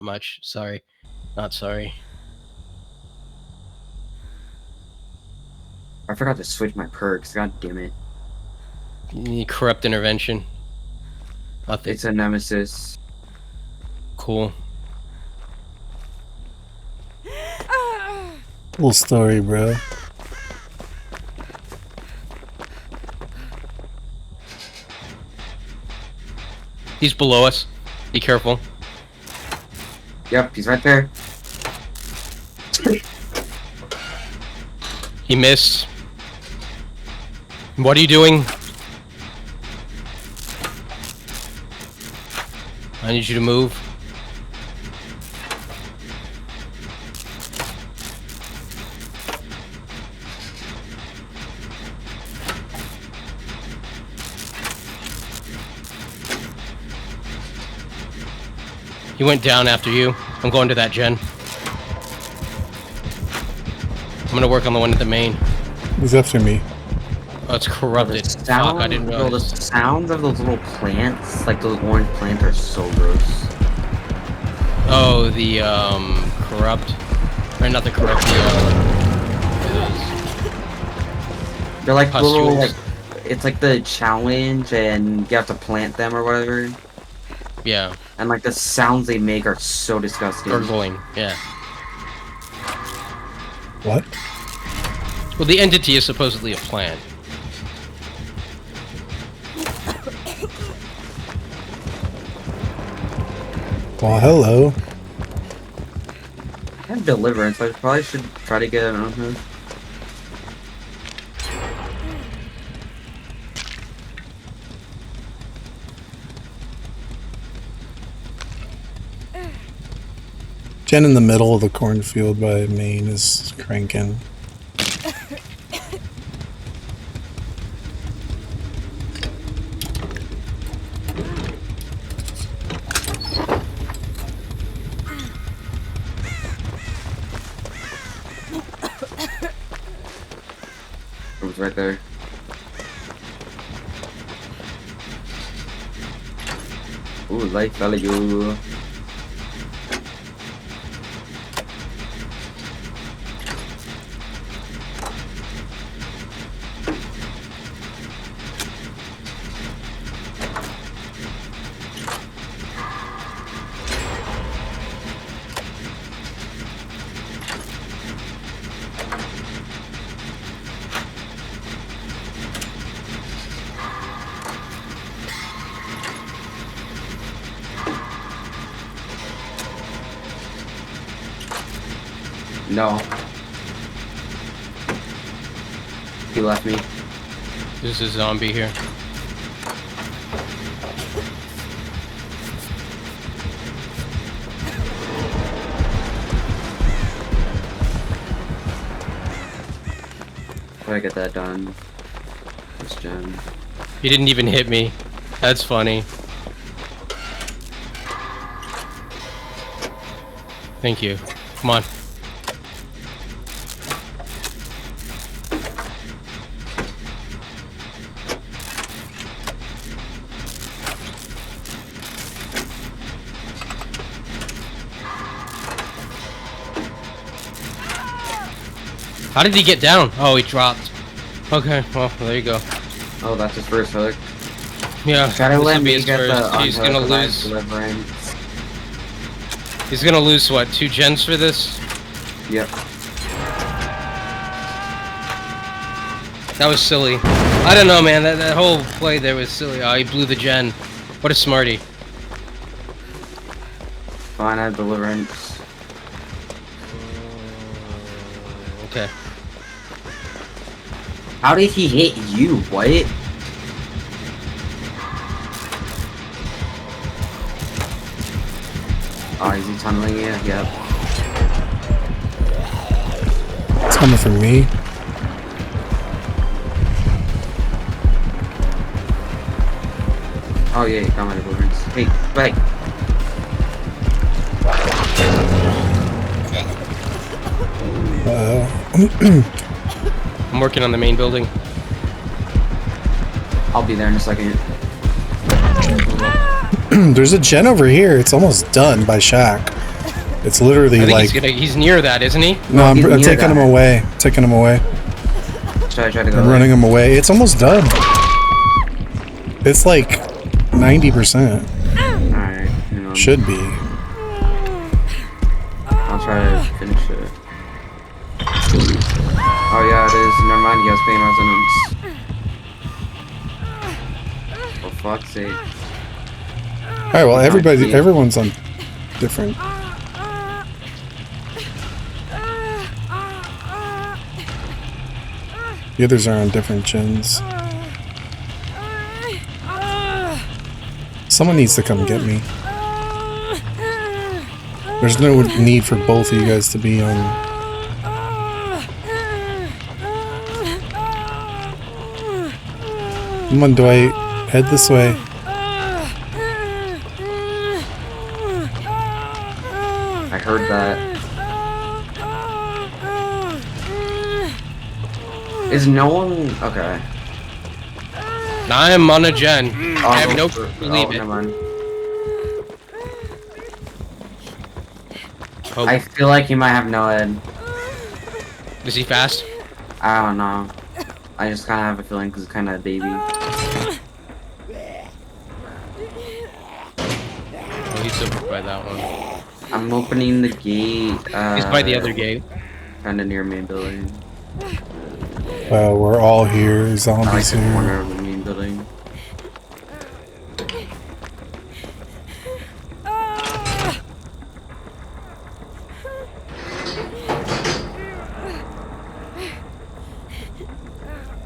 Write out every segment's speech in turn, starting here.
much. Sorry. Not sorry. I forgot to switch my perks. God damn it. You need corrupt intervention. It's a Nemesis. Cool. Cool story, bro. He's below us. Be careful. Yep, he's right there. He missed. What are you doing? I need you to move. He went down after you. I'm going to that gen. I'm gonna work on the one at the main. He's after me. Oh, it's corrupted. Sound, Fuck, I didn't bro, the realize. sounds of those little plants, like those orange plants, are so gross. Oh, the corrupt, or not the corrupt. They're like little, Pustules. like, it's like the challenge, and you have to plant them or whatever. Yeah. And like the sounds they make are so disgusting. Gurgling. Yeah. What? Well, the entity is supposedly a plant. Well, hello. I have deliverance. I probably should try to get it on him. Jen in the middle of the cornfield by Maine is cranking. It was right there. Ooh, light value. No. He left me. There's a zombie here. How do I get that done? This gem. He didn't even hit me. That's funny. Thank you. Come on. How did he get down? Oh, he dropped. Okay, well, there you go. Oh, that's his first hook. Yeah, Try to this let will be me his get first. the He's gonna unorthodox lose. deliverance. He's gonna lose what? 2 gens for this? Yep. That was silly. I don't know, man. That whole play there was silly. Oh, he blew the gen. What a smarty. Fine, I have deliverance. Okay. How did he hit you? What? Oh, is he tunneling you? Yep. It's coming from me. Oh yeah, got my deliverance. Hey, back. I'm working on the main building. I'll be there in a second. There's a gen over here. It's almost done by Shaq. It's literally I think like... he's near that, isn't he? No, I'm near taking him that. away. Taking him away. Should I try to go? I'm running him away. It's almost done. It's like 90%. Alright, hang on. Should be. I'll try to finish it. Oh yeah, it is. Never mind, he has pain resonance. For fuck's sake. Alright, well everyone's on different... The others are on different gens. Someone needs to come get me. There's no need for both of you guys to be on... Come on, Dwight. Head this way. I heard that. Is no one... Okay. I'm on a gen. Oh, I have no never believe it. mind. Oh, I feel like he might have no head. is he fast? I don't know. I just kind of have a feeling because it's kind of a baby. Oh, he's over by that one. I'm opening the gate. He's by the other gate. Kind of near main building. We're all here. I like Zombies the here. corner of the main building.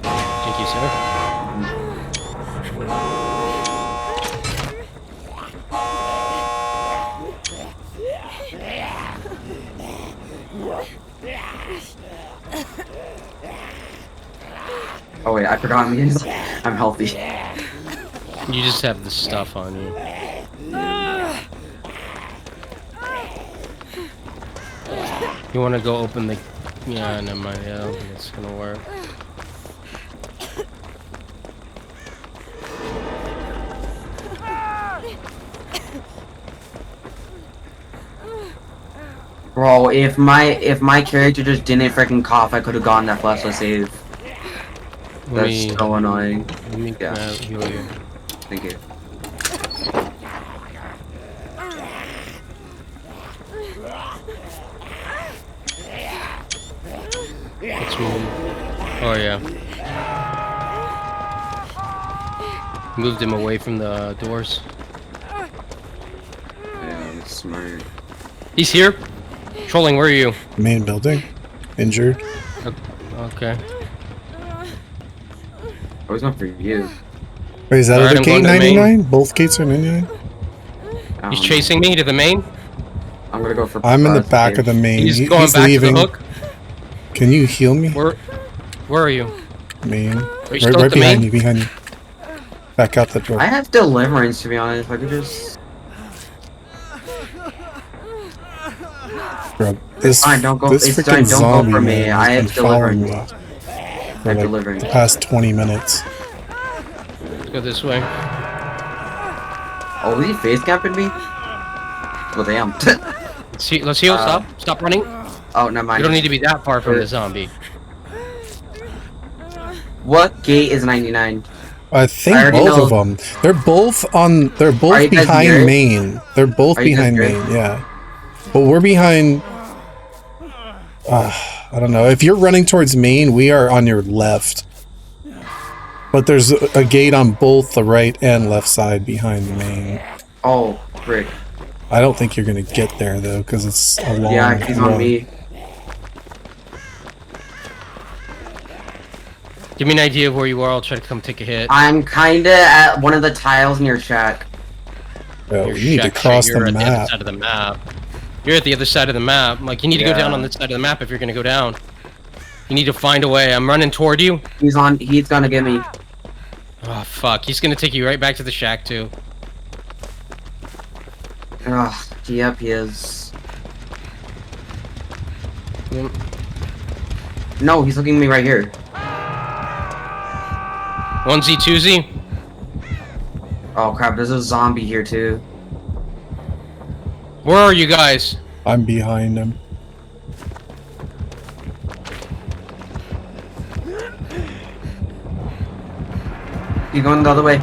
Thank you, sir. Oh wait, I forgot I'm healthy. You just have the stuff on you. You want to go open the... Yeah, never mind. Yeah, I don't think it's gonna work. Bro, if my character just didn't freaking cough, I could have gotten that flashlight save. That's so annoying. Let me grab heal you. Thank you. Let's move. Oh yeah. Moved him away from the doors. Yeah, that's smart. He's here. Trolling, where are you? Main building. Injured. Okay. I was going for you. Wait, is that Alright, other I'm gate going to the main. 99? Both gates are 99? He's chasing me to the main. I'm gonna go for. I'm in the back of the main. He's going back leaving. to the hook. Can you heal me? Where are you? Main. you Right, still at right the behind main? you, behind you. Back out the door. I have deliverance, to be honest. If I could just. Bro, this Fine, don't go. this It's freaking fine, don't go zombie for me. man I has have been following deliverance. me I for have like deliverance. the past 20 minutes. Let's go this way. Oh, is he face camping me? Well, damn. Let's heal. Stop running. Oh, never mind. You don't need to be that far from the zombie. What gate is 99? I think already both know. of them. They're both on. They're Are both you guys behind near? main. They're both Are you guys behind near? main. Yeah, but we're behind. I don't know. If you're running towards main, we are on your left. But there's a gate on both the right and left side behind main. Oh, frick. I don't think you're gonna get there though, because it's a long Yeah, he's on run. me. Give me an idea of where you are. I'll try to come take a hit. I'm kinda at one of the tiles near shack. Oh, You're you need to shack shit, cross you're the at the other map. side of the map. You're at the other side of the map. Like, you need to go down Yeah. on this side of the map if you're gonna go down. You need to find a way. I'm running toward you. He's gonna get me. Oh, fuck. He's gonna take you right back to the shack, too. Ugh, yep, he is. Yep. No, he's looking at me right here. 1Z, 2Z. Oh crap, there's a zombie here too. Where are you guys? I'm behind him. You're going the other way.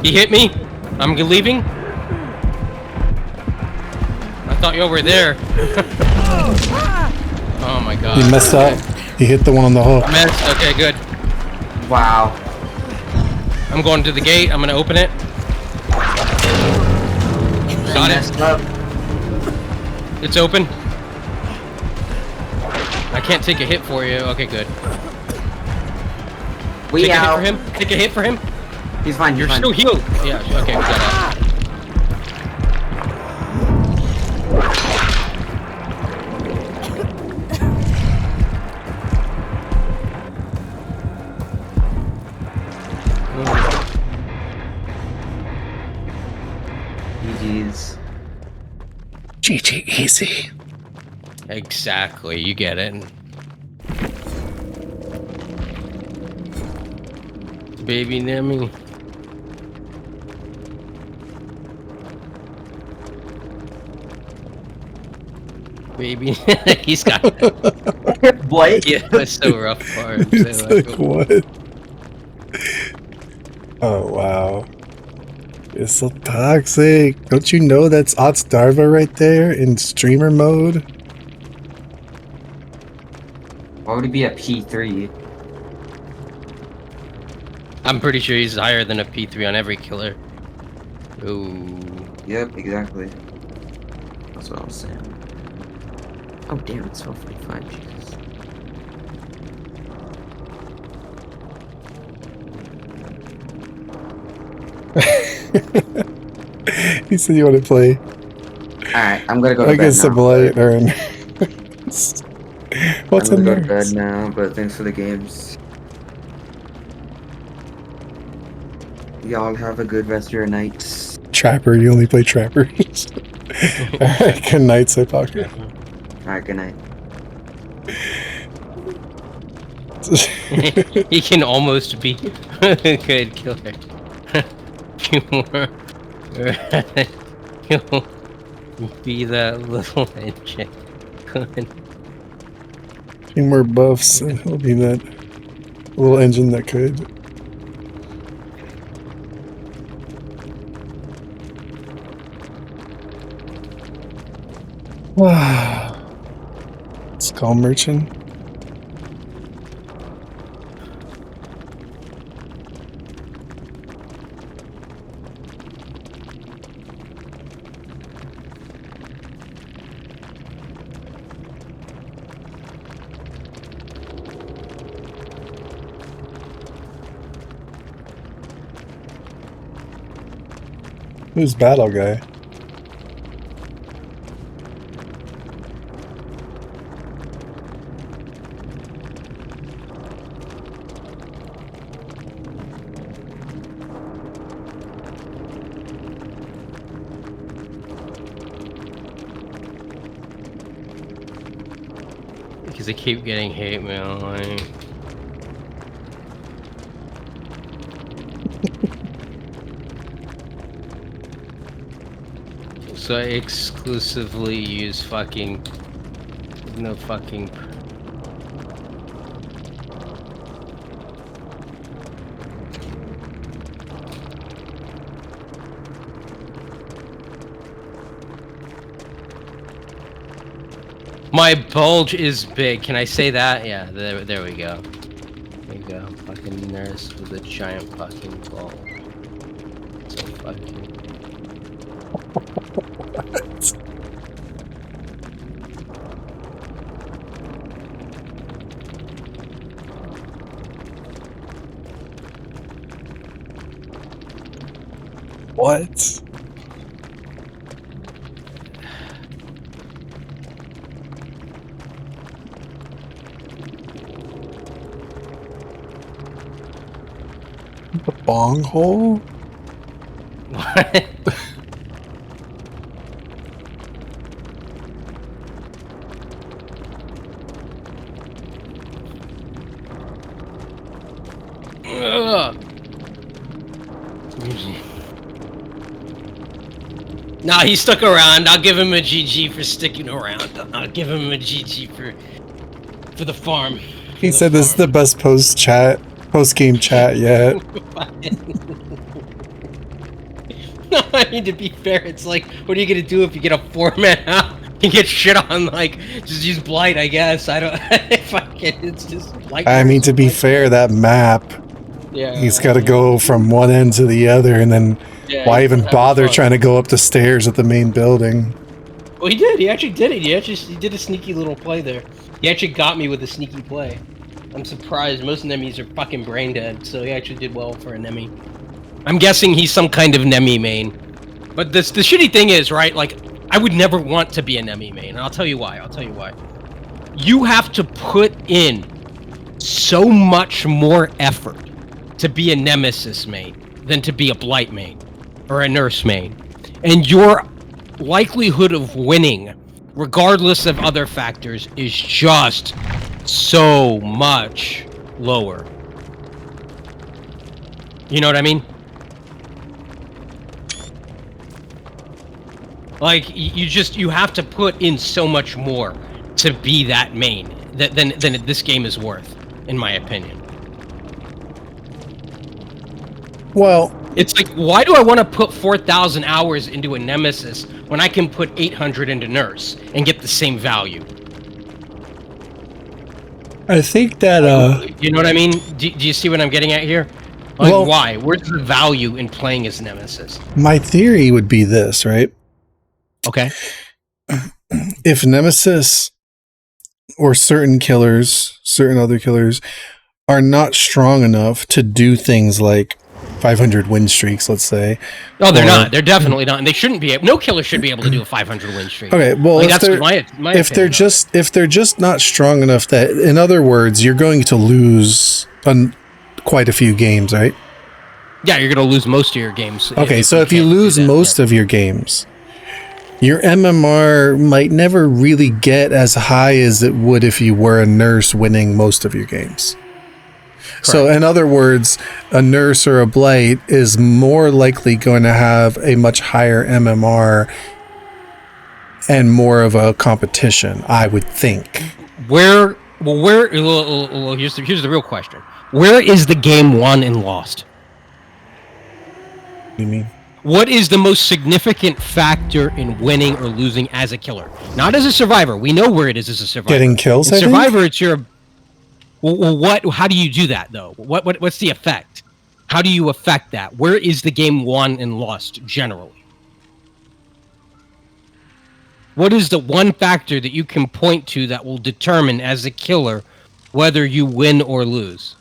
He hit me. I'm leaving. I thought you were there. Oh my god. He messed Okay. up. He hit the one on the hook. Missed. Okay, good. Wow. I'm going to the gate. I'm gonna open it. Got it. Messed up. It's open. I can't take a hit for you. Okay, good. We Take a out. hit for him. Take a hit for him. He's fine. You're You're fine. still healed. Yeah. Okay. We got it. GG's. GG easy. Exactly. You get it. Baby Nemi. Baby, he's got. What? Yeah, that's so rough for him. It's So, like, what? Oh, wow. It's so toxic. Don't you know that's Otsdarva right there in streamer mode? Why would it be a P3? I'm pretty sure he's higher than a P3 on every killer. Ooh. Yep, exactly. That's what I was saying. Oh damn, it's 12:45. Jesus. He said you want to play. Alright, I'm gonna go to I bed guess some now. light or what's I'm in gonna go to there? bed now, but thanks for the games. Y'all have a good rest of your nights. Trapper, you only play trappers. Alright, good night, Sepaka. Alright, good night. He can almost be a good killer. You'll be that little engine. Few more buffs, and it'll be that little engine that could. Let's call Merchant. Who's battle guy? Because I keep getting hate mail. Like... So I exclusively use fucking... No fucking... My bulge is big. Can I say that? Yeah, there we go. There you go. Fucking nurse with a giant fucking bulge. So fucking... What? The bong hole? What? Ugh. Nah, he stuck around. I'll give him a GG for sticking around. I'll give him a GG for the farm. He said this is the best post-game chat yet. No, I mean, to be fair, it's like, what are you gonna do if you get a 4-man out? You get shit on, like, just use Blight, I guess. I don't, it's just like. I mean, to be fair, that map, yeah, he's got to go from one end to the other, and then why even bother trying to go up the stairs at the main building? Well, he did. He actually did it. He did a sneaky little play there. He actually got me with a sneaky play. I'm surprised. Most Nemis are fucking brain dead, so he actually did well for a Nemi. I'm guessing he's some kind of Nemi main. But the shitty thing is, right, like, I would never want to be a Nemi main, and I'll tell you why. You have to put in so much more effort to be a Nemesis main than to be a Blight main or a Nurse main. And your likelihood of winning, regardless of other factors, is just so much lower. You know what I mean? Like, you have to put in so much more to be that main than this game is worth, in my opinion. Well, it's like, why do I want to put 4,000 hours into a Nemesis when I can put 800 into Nurse and get the same value? I think that, you know what I mean? Do you see what I'm getting at here? Like, well, why? Where's the value in playing as Nemesis? My theory would be this, right? Okay. If Nemesis or certain other killers are not strong enough to do things like 500 win streaks, let's say. Oh, they're not. They're definitely not. And they shouldn't be. No killer should be able to do a 500 win streak. Okay, well, like, if they're just not strong enough that, in other words, you're going to lose quite a few games, right? Yeah, you're going to lose most of your games. Okay, so if you lose most of your games, your MMR might never really get as high as it would if you were a Nurse winning most of your games. Correct. So in other words, a Nurse or a Blight is more likely going to have a much higher MMR and more of a competition, I would think. Here's the real question. Where is the game won and lost? What do you mean? What is the most significant factor in winning or losing as a killer? Not as a survivor. We know where it is as a survivor. Getting kills, as a survivor, it's your... Well, how do you do that, though? What's the effect? How do you affect that? Where is the game won and lost, generally? What is the one factor that you can point to that will determine, as a killer, whether you win or lose?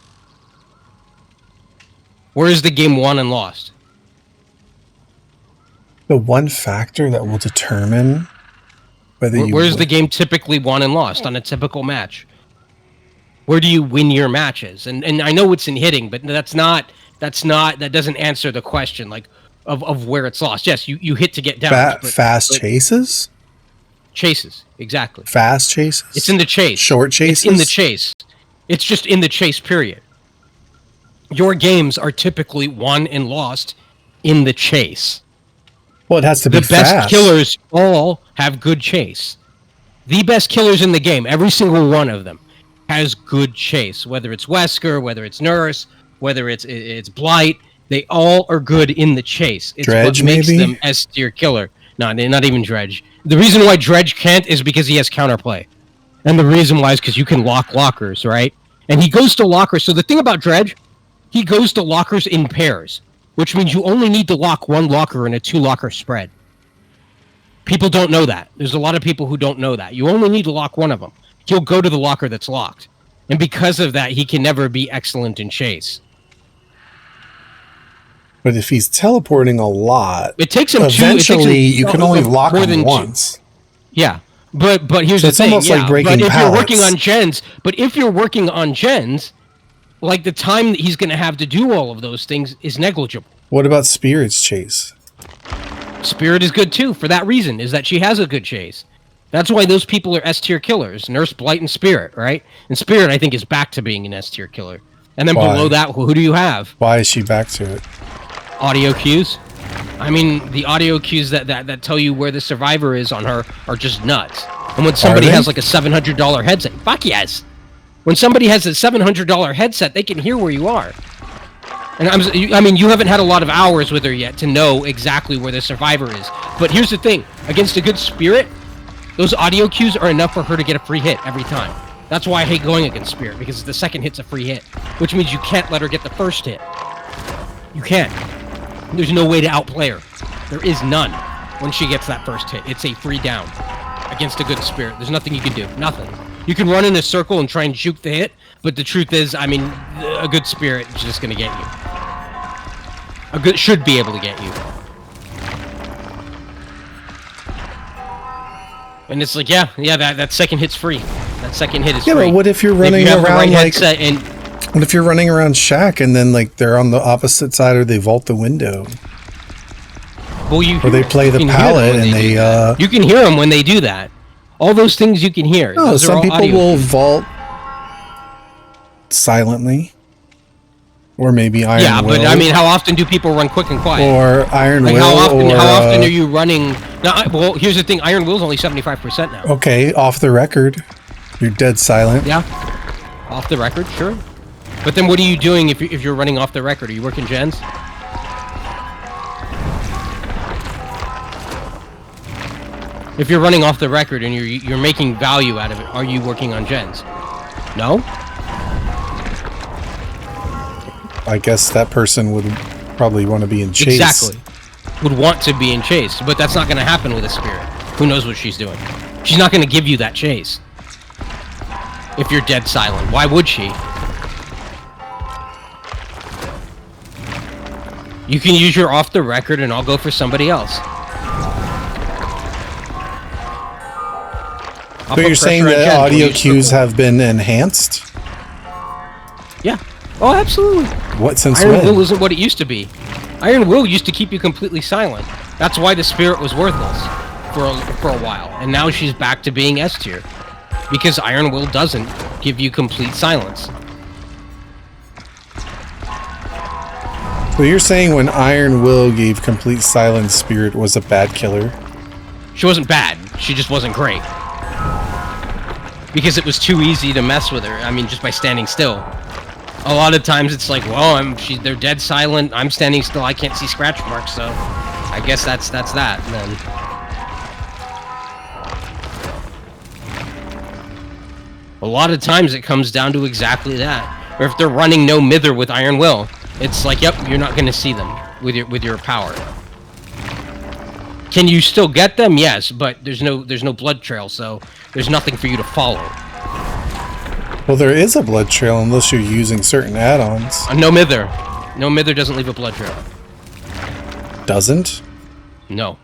Where is the game won and lost? The one factor that will determine whether you... Where's the game typically won and lost on a typical match? Where do you win your matches? And I know it's in hitting, but that doesn't answer the question, like, of where it's lost. Yes, you hit to get down. Fast chases? Chases, exactly. Fast chases? It's in the chase. Short chases? It's in the chase. It's just in the chase, period. Your games are typically won and lost in the chase. Well, it has to be fast. The best killers all have good chase. The best killers in the game, every single one of them, has good chase. Whether it's Wesker, whether it's Nurse, whether it's Blight, they all are good in the chase. It's Dredge, what makes maybe? them S tier killer. No, not even Dredge. The reason why Dredge can't is because he has counterplay. And the reason why is because you can lock lockers, right? And he goes to lockers. So the thing about Dredge, he goes to lockers in pairs, which means you only need to lock one locker in a 2-locker spread. People don't know that. There's a lot of people who don't know that. You only need to lock one of them. He'll go to the locker that's locked. And because of that, he can never be excellent in chase. But if he's teleporting a lot, it takes him eventually you can only lock him once. Yeah. But here's the thing. It's almost like breaking but if pallets. You're working on gens, like, the time that he's going to have to do all of those things is negligible. What about Spirit's chase? Spirit is good too, for that reason, is that she has a good chase. That's why those people are S-tier killers. Nurse, Blight, and Spirit, right? And Spirit, I think, is back to being an S-tier killer. And then below that, who do you have? Why is she back to it? Audio cues. I mean, the audio cues that tell you where the survivor is on her are just nuts. And when somebody has like a $700 headset, fuck yes. When somebody has a $700 headset, they can hear where you are. And I mean, you haven't had a lot of hours with her yet to know exactly where the survivor is. But here's the thing: against a good spirit, those audio cues are enough for her to get a free hit every time. That's why I hate going against spirit, because the second hit's a free hit, which means you can't let her get the first hit. You can't. There's no way to outplay her. There is none when she gets that first hit. It's a free down against a good spirit. There's nothing you can do. Nothing. You can run in a circle and try and juke the hit, but the truth is, I mean, a good spirit is just gonna get you. Should be able to get you. And it's like, yeah, that second hit's free. That second hit is free. Yeah, but what if you're running around like... and what if you're running around Shack and then like they're on the opposite side or they vault the window? Well, or they play the pallet and they you can hear them when they do that. All those things you can hear. No, some people will vault silently. Or maybe Iron Will. Yeah, but I mean, how often do people run quick and quiet? Or Iron Will. How often are you running? Now, well, here's the thing: Iron Will's only 75% now. Okay, off the record, you're dead silent. Yeah, off the record, sure. But then, what are you doing if you're running off the record? Are you working gens? If you're running off the record and you're making value out of it, are you working on gens? No. I guess that person would probably want to be in chase. Exactly. Would want to be in chase, but that's not going to happen with a spirit. Who knows what she's doing? She's not going to give you that chase. If you're dead silent. Why would she? You can use your off the record and I'll go for somebody else. So you're saying that audio cues have been enhanced? Yeah. Oh, absolutely. What, since Iron when? Will isn't what it used to be. Iron Will used to keep you completely silent. That's why the spirit was worthless for a while. And now she's back to being S tier. Because Iron Will doesn't give you complete silence. So you're saying when Iron Will gave complete silence, Spirit was a bad killer? She wasn't bad. She just wasn't great. Because it was too easy to mess with her. I mean, just by standing still. A lot of times it's like, well, they're dead silent. I'm standing still. I can't see scratch marks, so I guess that's that. Then. A lot of times it comes down to exactly that. Or if they're running no mither with Iron Will, it's like, yep, you're not going to see them with your power. Can you still get them? Yes, but there's no blood trail, so there's nothing for you to follow. Well, there is a blood trail unless you're using certain add-ons. No mither. No mither doesn't leave a blood trail. Doesn't? No,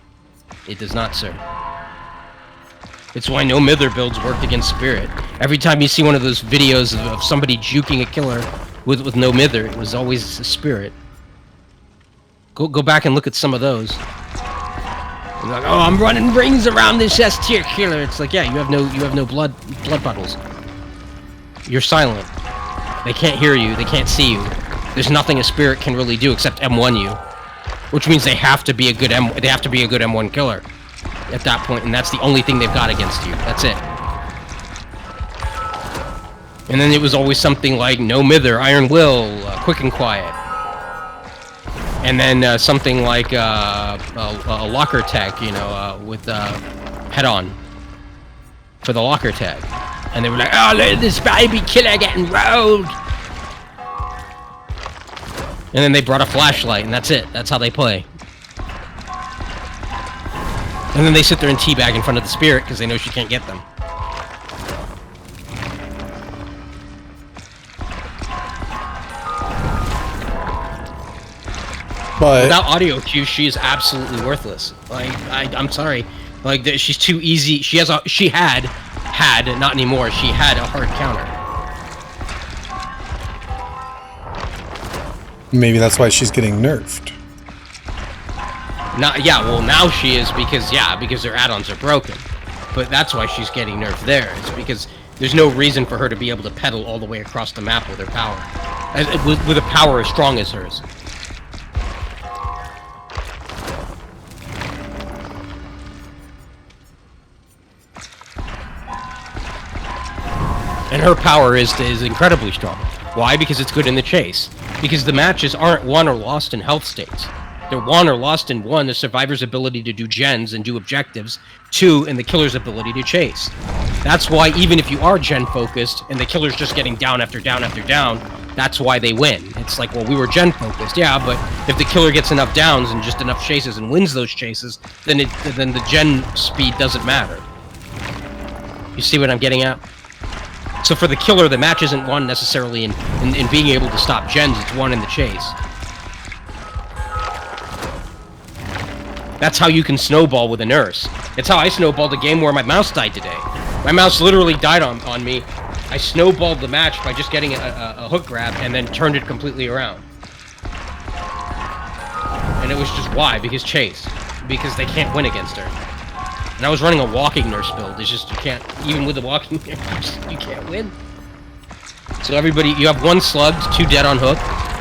it does not, sir. It's why no mither builds worked against spirit. Every time you see one of those videos of somebody juking a killer with no mither, it was always a spirit. Go back and look at some of those. You're like, oh, I'm running rings around this S-tier killer. It's like, yeah, you have no blood puddles. You're silent. They can't hear you. They can't see you. There's nothing a spirit can really do except M1 you, which means they have to be a good M1 killer at that point, and that's the only thing they've got against you. That's it. And then it was always something like no mither, Iron Will, quick and quiet. And then something like a locker tag, you know, with head on for the locker tag. And they were like, oh, look at this baby killer getting rolled. And then they brought a flashlight, and that's it. That's how they play. And then they sit there and teabag in front of the spirit because they know she can't get them. But without audio cue, she is absolutely worthless. Like, I'm sorry. Like, she's too easy. She had, not anymore. She had a hard counter. Maybe that's why she's getting nerfed. Now she is because their add-ons are broken. But that's why she's getting nerfed there. It's because there's no reason for her to be able to pedal all the way across the map with her power. With a power as strong as hers. And her power is incredibly strong. Why? Because it's good in the chase. Because the matches aren't won or lost in health states. They're won or lost in 1, the survivor's ability to do gens and do objectives, 2, in the killer's ability to chase. That's why even if you are gen focused and the killer's just getting down after down after down, that's why they win. It's like, well, we were gen focused, yeah, but if the killer gets enough downs and just enough chases and wins those chases, then the gen speed doesn't matter. You see what I'm getting at? So for the killer, the match isn't won necessarily in being able to stop gens, it's won in the chase. That's how you can snowball with a nurse. It's how I snowballed a game where my mouse died today. My mouse literally died on me. I snowballed the match by just getting a hook grab and then turned it completely around. And it was just why? Because chase. Because they can't win against her. And I was running a walking nurse build. It's just, you can't, even with the walking nurse, you can't win. So everybody, you have 1 slugged, 2 dead on hook,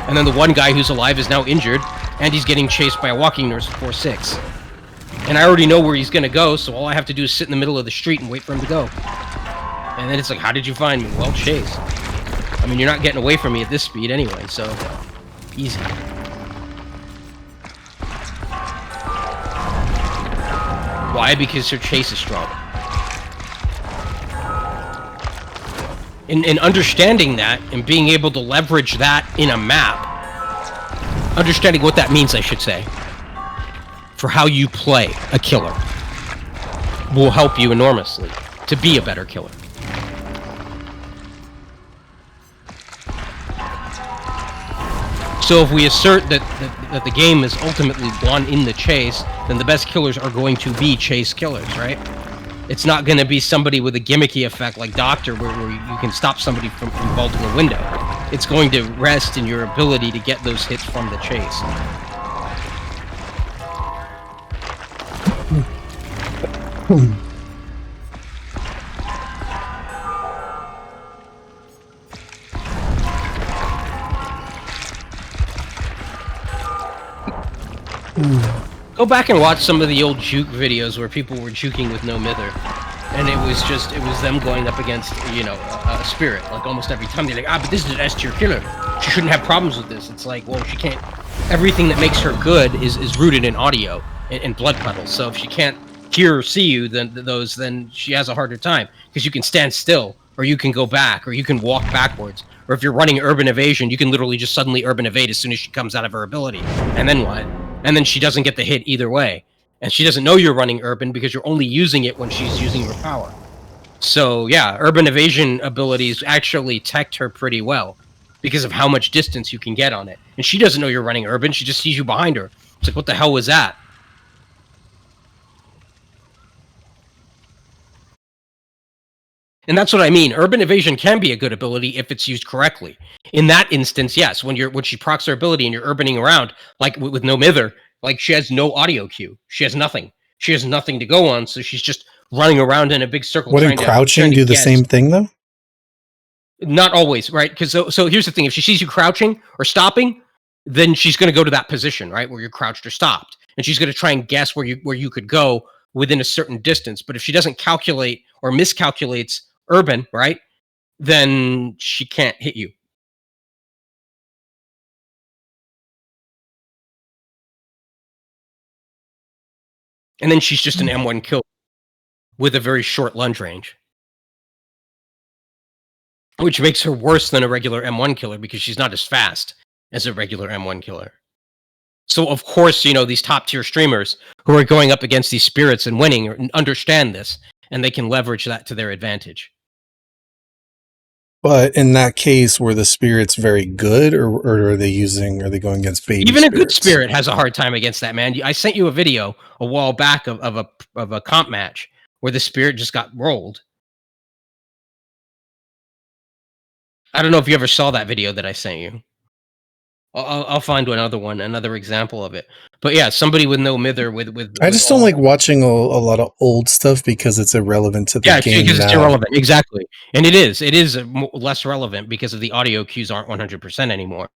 and then the 1 guy who's alive is now injured, and he's getting chased by a walking nurse 4-6. And I already know where he's gonna go, so all I have to do is sit in the middle of the street and wait for him to go. And then it's like, how did you find me? Well, chase. I mean, you're not getting away from me at this speed anyway, so easy. Why? Because her chase is strong. In understanding that, and being able to leverage that in a map, understanding what that means, I should say, for how you play a killer, will help you enormously to be a better killer. So if we assert that the game is ultimately won in the chase, then the best killers are going to be chase killers, right? It's not going to be somebody with a gimmicky effect like Doctor, where you can stop somebody from vaulting a window. It's going to rest in your ability to get those hits from the chase. Go back and watch some of the old juke videos where people were juking with no mither. And it was them going up against, you know, a spirit, like almost every time. They're like, but this is an S-tier killer. She shouldn't have problems with this. It's like, well, she can't. Everything that makes her good is rooted in audio and blood puddles. So if she can't hear or see you, then she has a harder time. Because you can stand still, or you can go back, or you can walk backwards. Or if you're running urban evasion, you can literally just suddenly urban evade as soon as she comes out of her ability. And then what? And then she doesn't get the hit either way. And she doesn't know you're running urban because you're only using it when she's using your power. So yeah, urban evasion abilities actually teched her pretty well because of how much distance you can get on it. And she doesn't know you're running urban, she just sees you behind her. It's like, what the hell was that? And that's what I mean. Urban evasion can be a good ability if it's used correctly. In that instance, yes, when she procs her ability and you're urbaning around, like with no mither, like she has no audio cue. She has nothing. She has nothing to go on, so she's just running around in a big circle. Wouldn't crouching do the same thing though? Not always, right? Because so here's the thing: if she sees you crouching or stopping, then she's going to go to that position, right, where you're crouched or stopped, and she's going to try and guess where you could go within a certain distance. But if she doesn't calculate or miscalculates urban, right, then she can't hit you. And then she's just an M1 kill with a very short lunge range, which makes her worse than a regular M1 killer because she's not as fast as a regular M1 killer. So of course, you know, these top tier streamers who are going up against these spirits and winning understand this, and they can leverage that to their advantage. But in that case, were the spirits very good, or are they going against baby Even spirits? a good spirit has a hard time against that, man. I sent you a video a while back of a comp match where the spirit just got rolled. I don't know if you ever saw that video that I sent you. I'll find another example of it. But yeah, somebody with no mither with I just don't like watching a lot of old stuff because it's irrelevant to the game. Yeah, because it's irrelevant, exactly. And it is less relevant because of the audio cues aren't 100% anymore.